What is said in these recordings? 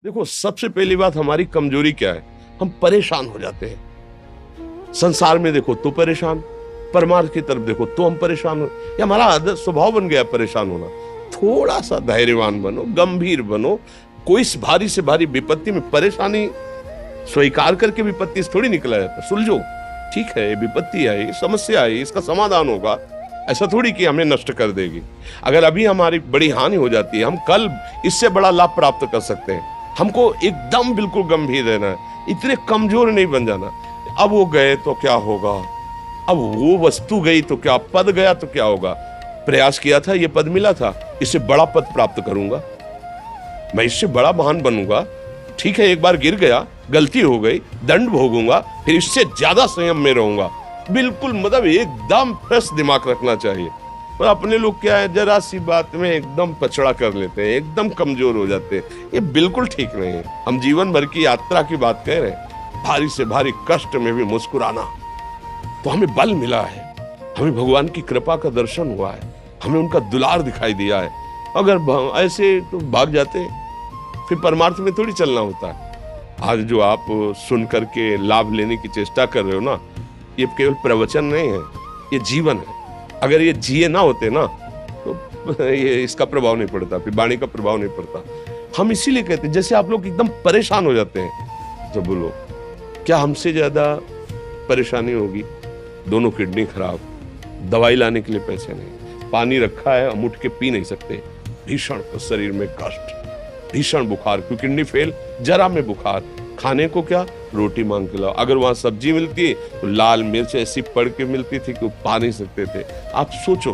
देखो, सबसे पहली बात हमारी कमजोरी क्या है? हम परेशान हो जाते हैं। संसार में देखो तो परेशान, परमार्थ की तरफ देखो तो हम परेशान हो। ये हमारा आदत स्वभाव बन गया परेशान होना। थोड़ा सा धैर्यवान बनो, गंभीर बनो। कोई भारी से भारी विपत्ति में परेशानी स्वीकार करके विपत्ति से थोड़ी निकला जाता। सुलझो, ठीक है, विपत्ति आई, समस्या आई, इसका समाधान होगा। ऐसा थोड़ी कि हमें नष्ट कर देगी। अगर अभी हमारी बड़ी हानि हो जाती है, हम कल इससे बड़ा लाभ प्राप्त कर सकते हैं। हमको एकदम बिल्कुल गंभीर रहना है, इतने कमजोर नहीं बन जाना। अब वो गए तो क्या होगा, अब वो वस्तु गई तो क्या, पद गया तो क्या होगा। प्रयास किया था, ये पद मिला था, इससे बड़ा पद प्राप्त करूंगा, मैं इससे बड़ा महान बनूंगा। ठीक है, एक बार गिर गया, गलती हो गई, दंड भोगूंगा, फिर इससे ज्यादा संयम में रहूंगा। बिल्कुल मतलब एकदम फ्रेश दिमाग रखना चाहिए। और अपने लोग क्या है, जरा सी बात में एकदम पछड़ा कर लेते हैं, एकदम कमजोर हो जाते हैं। ये बिल्कुल ठीक नहीं है। हम जीवन भर की यात्रा की बात कह रहे हैं, भारी से भारी कष्ट में भी मुस्कुराना, तो हमें बल मिला है, हमें भगवान की कृपा का दर्शन हुआ है, हमें उनका दुलार दिखाई दिया है। अगर ऐसे तो भाग जाते फिर परमार्थ में थोड़ी चलना होता है। आज जो आप सुन करके लाभ लेने की चेष्टा कर रहे हो ना, ये केवल प्रवचन नहीं है, ये जीवन है। अगर ये जिए ना होते ना तो ये इसका प्रभाव नहीं पड़ता, फिर वाणी का प्रभाव नहीं पड़ता। हम इसीलिए कहते हैं, जैसे आप लोग एकदम परेशान हो जाते हैं जब बोलो, क्या हमसे ज्यादा परेशानी होगी? दोनों किडनी खराब, दवाई लाने के लिए पैसे नहीं, पानी रखा है हम उठ के पी नहीं सकते, भीषण शरीर में कष्ट, भीषण बुखार, क्योंकि किडनी फेल, जरा में बुखार, खाने को क्या, रोटी मांग के लाओ। अगर वहां सब्जी मिलती है तो लाल मिर्च ऐसी पड़ के मिलती थी कि वो पा नहीं सकते थे। आप सोचो,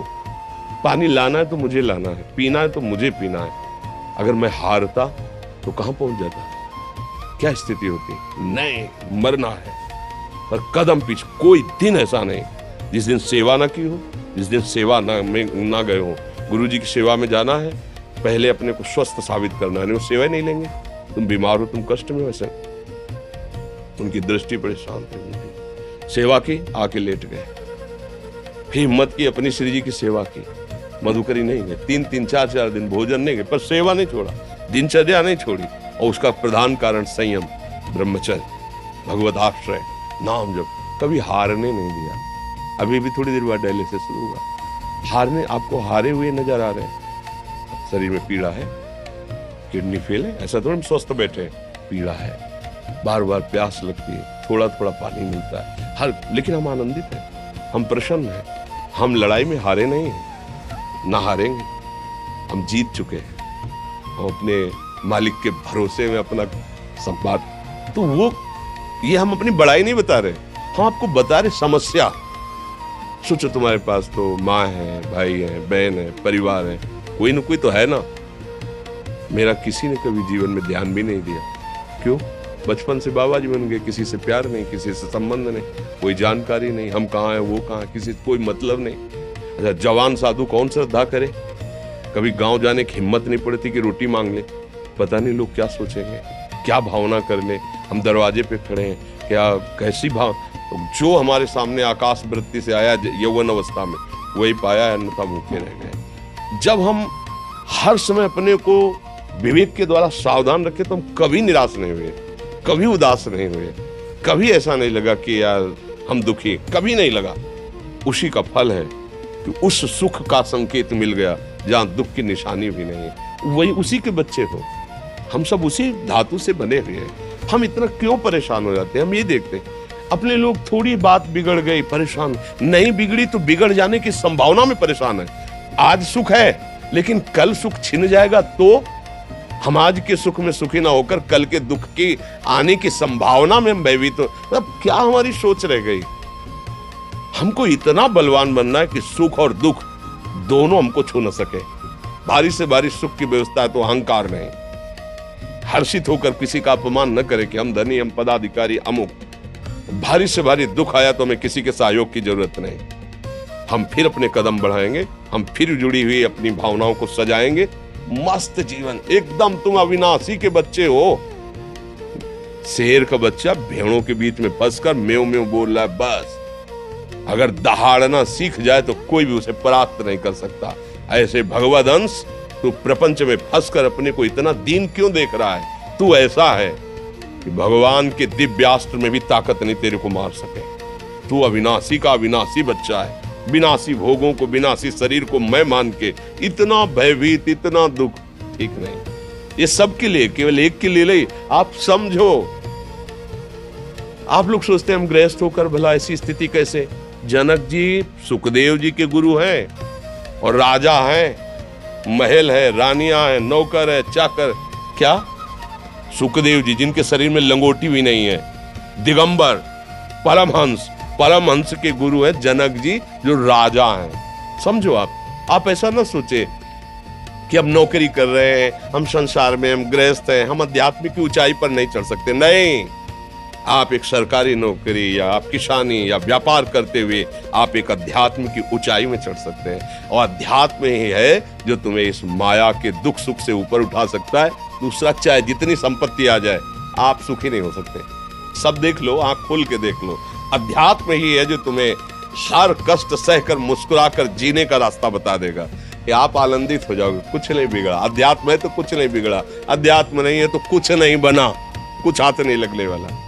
पानी लाना है तो मुझे लाना है, पीना है तो मुझे पीना है। अगर मैं हारता तो कहां पहुंच जाता, क्या स्थिति होती? नहीं, मरना है, पर कदम पीछे। कोई दिन ऐसा नहीं जिस दिन सेवा ना की हो, जिस दिन सेवा ना गए हो। गुरुजी की सेवा में जाना है, पहले अपने को स्वस्थ साबित करना है, नहीं वो सेवा नहीं लेंगे। तुम बीमार हो, तुम कष्ट में, वैसे उनकी दृष्टि बड़ी शांत है। सेवा की, आके लेट गए, फिर हिम्मत की, अपनी श्री जी की सेवा की, मधुकरी नहीं गए, 3-3, 4-4 दिन भोजन नहीं गए, पर सेवा नहीं छोड़ा, दिनचर्या नहीं छोड़ी। और उसका प्रधान कारण संयम, ब्रह्मचर्य, भगवत आश्रय, नाम जप, कभी हारने नहीं दिया। अभी भी थोड़ी देर बाद डायलिसिस शुरू हुआ, हारने, आपको हारे हुए नजर आ रहे हैं। शरीर में पीड़ा है, किडनी फेल है, ऐसा तो हम स्वस्थ बैठे हैं, पीड़ा है, बार बार प्यास लगती है, थोड़ा थोड़ा पानी मिलता है, लेकिन हम आनंदित हैं, हम प्रसन्न हैं। हम लड़ाई में हारे नहीं हैं, ना हारेंगे, हम जीत चुके हैं। हम अपने मालिक के भरोसे में अपना संपाद, तो वो ये हम अपनी बड़ाई नहीं बता रहे, हम आपको बता रहे समस्या। सोचो, तुम्हारे पास तो माँ है, भाई है, बहन है, परिवार है, कोई न कोई तो है ना। मेरा किसी ने कभी जीवन में ध्यान भी नहीं दिया। क्यों? बचपन से बाबा जी बन गए, किसी से प्यार नहीं, किसी से संबंध नहीं, कोई जानकारी नहीं, हम कहाँ हैं, वो कहाँ, किसी से कोई मतलब नहीं। अच्छा, जवान साधु कौन श्रद्धा करे? कभी गांव जाने की हिम्मत नहीं पड़ती कि रोटी मांग ले, पता नहीं लोग क्या सोचेंगे, क्या भावना कर ले। हम दरवाजे पे खड़े हैं, क्या कैसी भाव, जो हमारे सामने आकाश वृत्ति से आया यौवन अवस्था में, वही पाया, अन्यथा भूखे रह गए। जब हम हर समय अपने को विवेक के द्वारा सावधान रखे तो हम कभी निराश नहीं हुए, कभी उदास नहीं हुए, कभी ऐसा नहीं लगा कि यार हम दुखी, कभी नहीं लगा। उसी का फल है कि उस सुख का संकेत मिल गया जहां दुख की निशानी भी नहीं है। वही उसी के बच्चे हो, हम सब उसी धातु से बने हुए हैं। हम इतना क्यों परेशान हो जाते हैं? हम ये देखते हैं अपने लोग, थोड़ी बात बिगड़ गई परेशान, नहीं बिगड़ी तो बिगड़ जाने की संभावना में परेशान है। आज सुख है लेकिन कल सुख छिन जाएगा, तो हम आज के सुख में सुखी ना होकर कल के दुख की आने की संभावना में हम भयभीत तो मतलब क्या हमारी सोच रह गई? हमको इतना बलवान बनना है कि सुख और दुख दोनों हमको छू न सके। भारी से भारी सुख की व्यवस्था है तो अहंकार नहीं, हर्षित होकर किसी का अपमान न करे कि हम धनी, हम पदाधिकारी, अमुक। भारी से भारी दुख आया तो हमें किसी के सहयोग की जरूरत नहीं, हम फिर अपने कदम बढ़ाएंगे, हम फिर जुड़ी हुई अपनी भावनाओं को सजाएंगे। मस्त जीवन, एकदम तुम अविनाशी के बच्चे हो। शेर का बच्चा भेड़ों के बीच में फंसकर म्यों म्यों बोल रहा है, बस अगर दहाड़ना सीख जाए तो कोई भी उसे परास्त नहीं कर सकता। ऐसे भगवद अंश तू प्रपंच में फंसकर अपने को इतना दीन क्यों देख रहा है? तू ऐसा है कि भगवान के दिव्यास्त्र में भी ताकत नहीं तेरे को मार सके। तू अविनाशी का अविनाशी बच्चा है। विनाशी भोगों को, विनाशी शरीर को मैं मान के इतना भयभीत, इतना दुख, ठीक नहीं। ये सबके लिए, केवल एक के लिए नहीं। आप समझो, आप लोग सोचते हैं हम गृहस्थ होकर भला ऐसी स्थिति कैसे। जनक जी सुखदेव जी के गुरु हैं और राजा हैं, महल है, रानियां हैं, नौकर है, चाकर। क्या सुखदेव जी जिनके शरीर में लंगोटी भी नहीं है, दिगंबर, परमहंस के गुरु है जनक जी जो राजा हैं। समझो आप ऐसा ना सोचे कि हम नौकरी कर रहे हैं, हम संसार में, हम गृहस्थ हैं, हम आध्यात्मिक की ऊंचाई पर नहीं चढ़ सकते। नहीं, आप एक सरकारी नौकरी या आप किसानी या व्यापार करते हुए आप एक अध्यात्म की ऊंचाई में चढ़ सकते हैं। और अध्यात्म ही है जो तुम्हें इस माया के दुख सुख से ऊपर उठा सकता है। दूसरा, चाहे जितनी संपत्ति आ जाए, आप सुखी नहीं हो सकते। सब देख लो, आंख खोल के देख लो, अध्यात्म ही है जो तुम्हें हर कष्ट सहकर मुस्कुराकर जीने का रास्ता बता देगा कि आप आनंदित हो जाओगे। कुछ नहीं बिगड़ा। अध्यात्म है तो कुछ नहीं बिगड़ा, अध्यात्म नहीं है तो कुछ नहीं बना, कुछ हाथ नहीं लगने वाला।